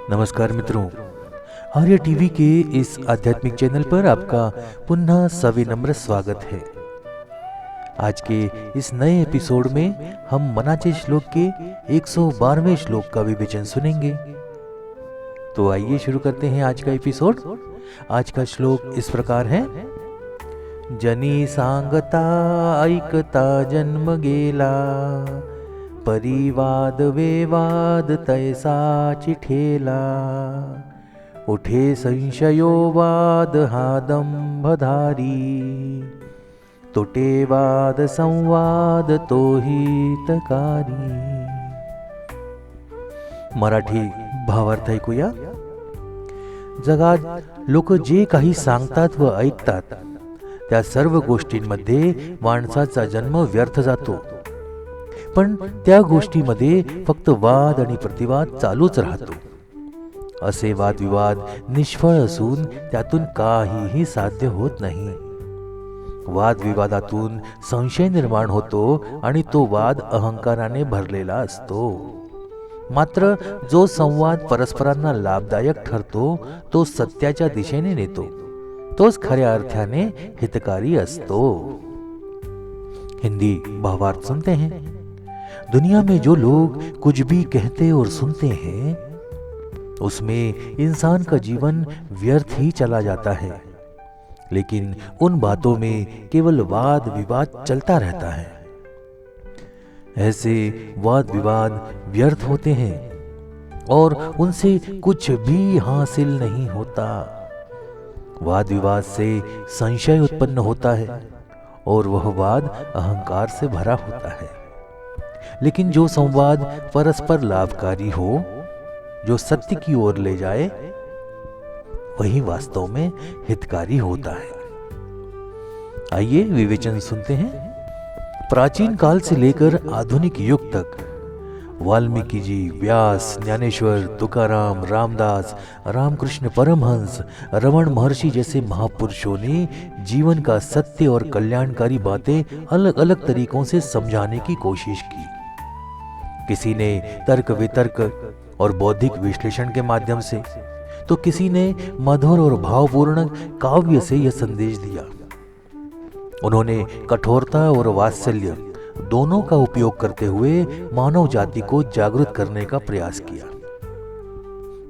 नमस्कार मित्रों, आर्य टीवी के इस आध्यात्मिक चैनल पर आपका पुनः सविनम्र स्वागत है। आज के इस नए एपिसोड में हम मनाचे श्लोक के 112वें श्लोक का विवेचन सुनेंगे। तो आइए शुरू करते हैं आज का एपिसोड। आज का श्लोक इस प्रकार है। जनी सांगता ऐकता जन्म गेला, परिवाद वेवाद तैसा चिठेला, उठे संशयो वाद हा दंभधारी, तुटे वाद संवाद तो हितकारी। मराठी भावार्थ ऐकूया। जगात लोक जे काही सांगतात व ऐकतात त्या सर्व गोष्टींमध्ये माणसाचा जन्म व्यर्थ जातो, पण त्या गोष्टीमध्ये फक्त वाद आणि प्रतिवाद चालूच राहतो। असे वादविवाद निष्फळ असून त्यातून काहीही साध्य होत नाही। वादविवादातून संशय निर्माण होतो आणि तो वाद अहंकाराने भरलेला असतो। मात्र जो संवाद परस्परांना लाभदायक ठरतो तो सत्याच्या दिशेने नेतो, तोच खऱ्या अर्थाने हितकारी असतो। हिंदी भावार्थ सुनते हैं। दुनिया में जो लोग कुछ भी कहते और सुनते हैं, उसमें इंसान का जीवन व्यर्थ ही चला जाता है, लेकिन उन बातों में केवल वाद विवाद चलता रहता है। ऐसे वाद विवाद व्यर्थ होते हैं और उनसे कुछ भी हासिल नहीं होता। वाद विवाद से संशय उत्पन्न होता है और वह वाद अहंकार से भरा होता है। लेकिन जो संवाद परस्पर लाभकारी हो, जो सत्य की ओर ले जाए, वही वास्तव में हितकारी होता है। आइए विवेचन सुनते हैं। प्राचीन काल से लेकर आधुनिक युग तक वाल्मीकि जी, व्यास, ज्ञानेश्वर, तुकाराम, रामदास, रामकृष्ण परमहंस, रमण महर्षि जैसे महापुरुषों ने जीवन का सत्य और कल्याणकारी बातें अलग अलग तरीकों से समझाने की कोशिश की। किसी ने तर्क वितर्क और बौद्धिक विश्लेषण के माध्यम से, तो किसी ने मधुर और भावपूर्ण काव्य से यह संदेश दिया। उन्होंने कठोरता और वात्सल्य दोनों का उपयोग करते हुए मानव जाति को जागृत करने का प्रयास किया।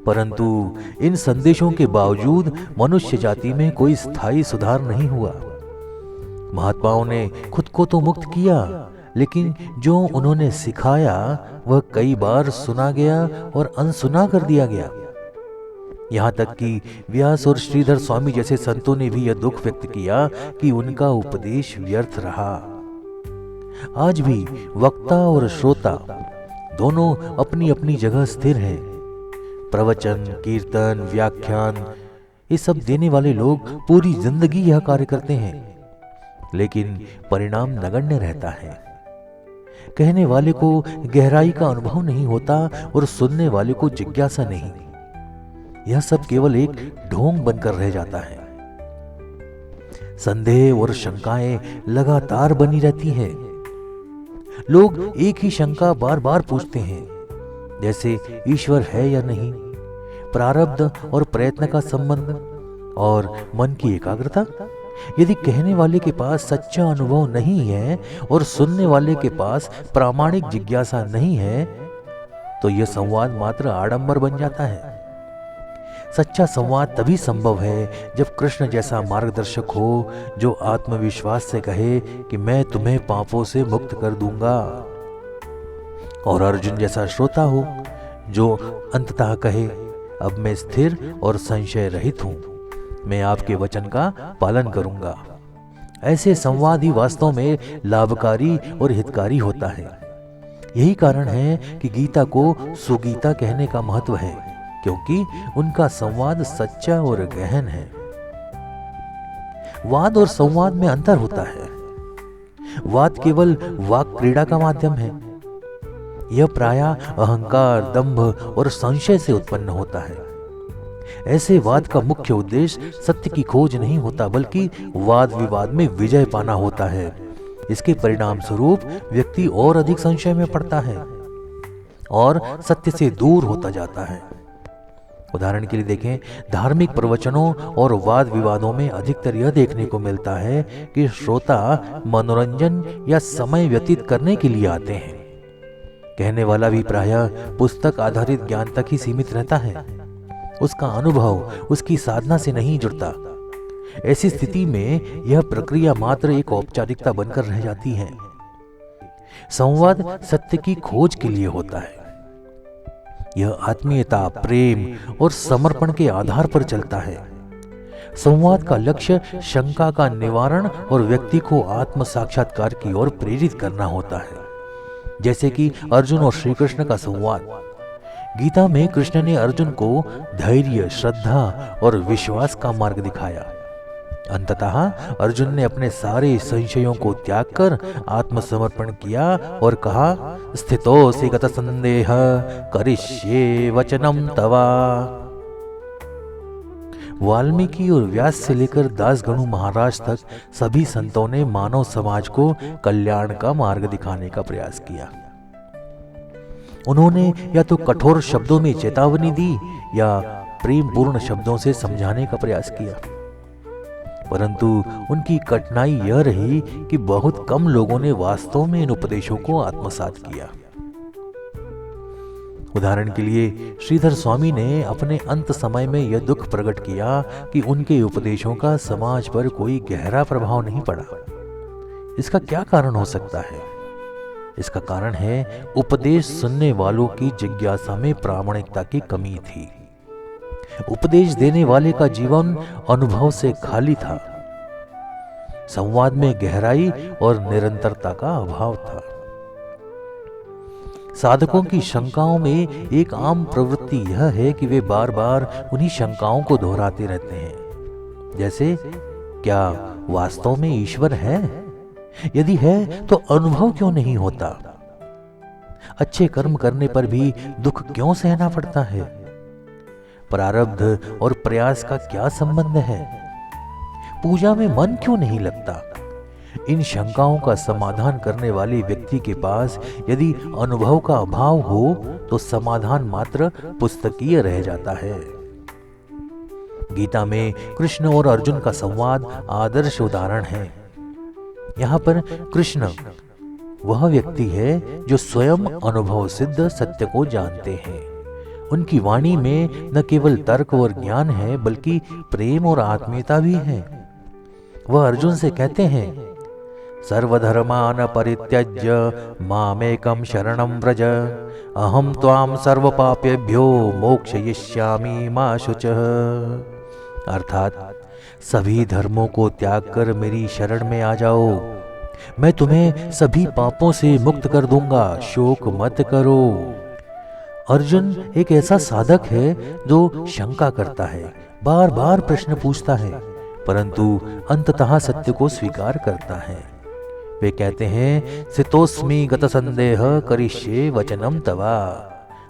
परंतु इन संदेशों के बावजूद मनुष्य जाति में कोई स्थायी सुधार नहीं हुआ। महात्माओं ने खुद को तो मुक्त किया, लेकिन जो उन्होंने सिखाया वह कई बार सुना गया और अनसुना कर दिया गया। यहाँ तक कि व्यास और श्रीधर स्वामी जैसे संतों ने भी यह दुख व्यक्त किया कि उनका उपदेश व्यर्थ रहा। आज भी वक्ता और श्रोता दोनों अपनी अपनी जगह स्थिर हैं। प्रवचन, कीर्तन, व्याख्यान ये सब देने वाले लोग पूरी जिंदगी यह कार्य करते हैं, लेकिन परिणाम नगण्य रहता है। कहने वाले को गहराई का अनुभव नहीं होता और सुनने वाले को जिज्ञासा नहीं। यह सब केवल एक ढोंग बनकर रह जाता है। संदेह और शंकाएं लगातार बनी रहती हैं। लोग एक ही शंका बार बार पूछते हैं, जैसे ईश्वर है या नहीं, प्रारब्ध और प्रयत्न का संबंध और मन की एकाग्रता। यदि कहने वाले के पास सच्चा अनुभव नहीं है और सुनने वाले के पास प्रामाणिक जिज्ञासा नहीं है, तो यह संवाद मात्र आडंबर बन जाता है। सच्चा संवाद तभी संभव है जब कृष्ण जैसा मार्गदर्शक हो, जो आत्मविश्वास से कहे कि मैं तुम्हें पापों से मुक्त कर दूंगा, और अर्जुन जैसा श्रोता हो, जो अंततः कहे अब मैं स्थिर और संशय रहित हूं, मैं आपके वचन का पालन करूंगा। ऐसे संवाद ही वास्तव में लाभकारी और हितकारी होता है। यही कारण है कि गीता को सुगीता कहने का महत्व है, क्योंकि उनका संवाद सच्चा और गहन है। वाद और संवाद में अंतर होता है। वाद केवल वाक क्रीड़ा का माध्यम है। यह प्रायः अहंकार, दंभ और संशय से उत्पन्न होता है। ऐसे वाद का मुख्य उद्देश्य सत्य की खोज नहीं होता, बल्कि वाद विवाद में विजय पाना होता है। इसके परिणाम स्वरूप व्यक्ति और अधिक संशय में पड़ता है और सत्य से दूर होता जाता है। उदाहरण के लिए देखें, धार्मिक प्रवचनों और वाद विवादों में अधिकतर यह देखने को मिलता है कि श्रोता मनोरंजन या समय व्यतीत करने के लिए आते हैं। कहने वाला भी प्रायः पुस्तक आधारित ज्ञान तक ही सीमित रहता है, उसका अनुभव उसकी साधना से नहीं जुड़ता। ऐसी स्थिति में यह प्रक्रिया मात्र एक औपचारिकता बनकर रह जाती है। संवाद सत्य की खोज के लिए होता है। यह आत्मीयता, प्रेम और समर्पण के आधार पर चलता है। संवाद का लक्ष्य शंका का निवारण और व्यक्ति को आत्म साक्षात्कार की ओर प्रेरित करना होता है, जैसे कि अर्जुन और श्री कृष्ण का संवाद। गीता में कृष्ण ने अर्जुन को धैर्य, श्रद्धा और विश्वास का मार्ग दिखाया। अंततः अर्जुन ने अपने सारे संशयों को त्याग कर आत्मसमर्पण किया और कहा, स्थितोऽसि गतसन्देह करिष्ये वचनम तवा। वाल्मीकि और व्यास से लेकर दासगणु महाराज तक सभी संतों ने मानव समाज को कल्याण का मार्ग दिखाने का प्रयास किया। उन्होंने या तो कठोर शब्दों में चेतावनी दी या प्रेमपूर्ण शब्दों से समझाने का प्रयास किया, परंतु उनकी कठिनाई यह रही कि बहुत कम लोगों ने वास्तव में इन उपदेशों को आत्मसात किया। उदाहरण के लिए श्रीधर स्वामी ने अपने अंत समय में यह दुख प्रकट किया कि उनके उपदेशों का समाज पर कोई गहरा प्रभाव नहीं पड़ा। इसका क्या कारण हो सकता है? इसका कारण है उपदेश सुनने वालों की जिज्ञासा में प्रामाणिकता की कमी थी। उपदेश देने वाले का जीवन अनुभव से खाली था। संवाद में गहराई और निरंतरता का अभाव था। साधकों की शंकाओं में एक आम प्रवृत्ति यह है कि वे बार बार उन्हीं शंकाओं को दोहराते रहते हैं, जैसे क्या वास्तव में ईश्वर है? यदि है तो अनुभव क्यों नहीं होता? अच्छे कर्म करने पर भी दुख क्यों सहना पड़ता है? प्रारब्ध और प्रयास का क्या संबंध है? पूजा में मन क्यों नहीं लगता? इन शंकाओं का समाधान करने वाले व्यक्ति के पास यदि अनुभव का अभाव हो तो समाधान मात्र पुस्तकीय रह जाता है। गीता में कृष्ण और अर्जुन का संवाद आदर्श उदाहरण है। यहाँ पर कृष्ण वह व्यक्ति है जो स्वयं अनुभव सिद्ध सत्य को जानते हैं। उनकी वाणी में न केवल तर्क और ज्ञान है बल्कि प्रेम और आत्मीयता भी है। वह अर्जुन से कहते हैं, सर्वधर्मान परित्यज्य मामेकं शरणं व्रज अहं त्वां सर्वपापेभ्यो मोक्षयिष्यामि मा शुचः। अर्थात सभी धर्मों को त्याग कर मेरी शरण में आ जाओ, मैं तुम्हें सभी पापों से मुक्त कर दूंगा, शोक मत करो। अर्जुन एक ऐसा साधक है जो शंका करता है, बार बार प्रश्न पूछता है, परंतु अंततः सत्य को स्वीकार करता है। वे कहते हैं, स्थितोस्मि गत संदेह करिष्ये वचनम तवा।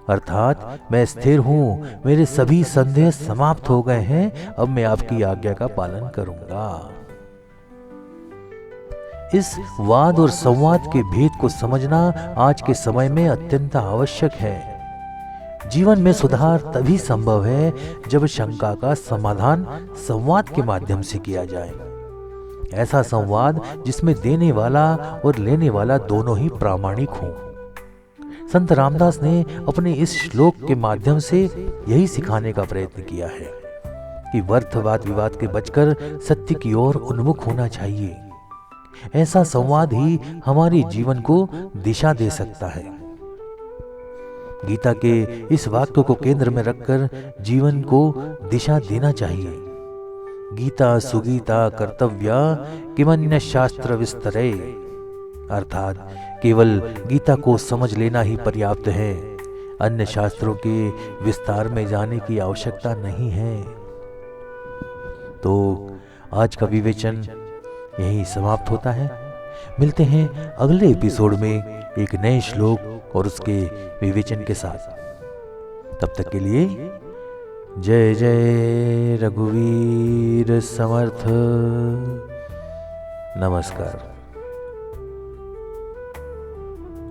अर्थात मैं स्थिर हूं, मेरे सभी संदेह समाप्त हो गए हैं, अब मैं आपकी आज्ञा का पालन करूंगा। इस वाद और संवाद के भेद को समझना आज के समय में अत्यंत आवश्यक है। जीवन में सुधार तभी संभव है जब शंका का समाधान संवाद के माध्यम से किया जाए। ऐसा संवाद जिसमें देने वाला और लेने वाला दोनों ही प्रामाणिक हों। संत रामदास ने अपने इस श्लोक के माध्यम से यही सिखाने का प्रयत्न किया है कि व्यर्थ वाद विवाद के बचकर सत्य की ओर उन्मुख होना चाहिए। ऐसा संवाद ही हमारे जीवन को दिशा दे सकता है। गीता के इस वाक्य को केंद्र में रखकर जीवन को दिशा देना चाहिए। गीता सुगीता कर्तव्या किमन्य शास्त्र विस्तरे। अर्थात केवल गीता को समझ लेना ही पर्याप्त है, अन्य शास्त्रों के विस्तार में जाने की आवश्यकता नहीं है। तो आज का विवेचन यही समाप्त होता है। मिलते हैं अगले एपिसोड में एक नए श्लोक और उसके विवेचन के साथ। तब तक के लिए जय जय रघुवीर समर्थ। नमस्कार।